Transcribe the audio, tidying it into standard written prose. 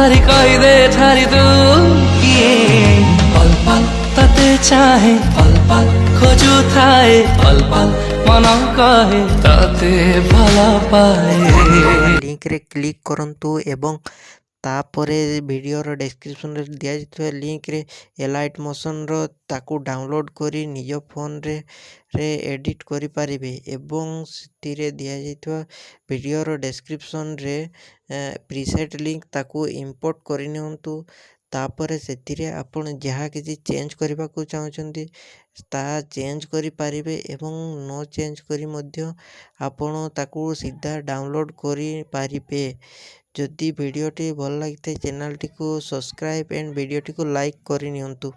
ठारी कही दे ठारी तू किए पल पल तते चाहे पल पल खोजु थाए पल पल मन कहे तते भला पाए लिंक रे क्लिक करंतु एवं तापरे वीडियोर डिस्क्रिप्शन रे दिया जाइଥିବା लिंक रे एलाइट मोशन रो ताकू डाउनलोड करी निज फोन रे एडिट करि पारिबे एवं सितिरे दिया जाइଥିବା वीडियोर डिस्क्रिप्शन रे प्रीसेट लिंक ताकू इंपोर्ट करि नियंतु तापरे सेतिरे आपण जहाँ किसी चेंज करबा को चाहउछंती ता चेंज करि पारिबे एवं नो चेंज करी मध्य आपण ताकू सीधा डाउनलोड करि पारिबे। जदि वीडियोटी भल लगी चैनल टी को सब्सक्राइब एंड वीडियोटी को लाइक करि नियंतु।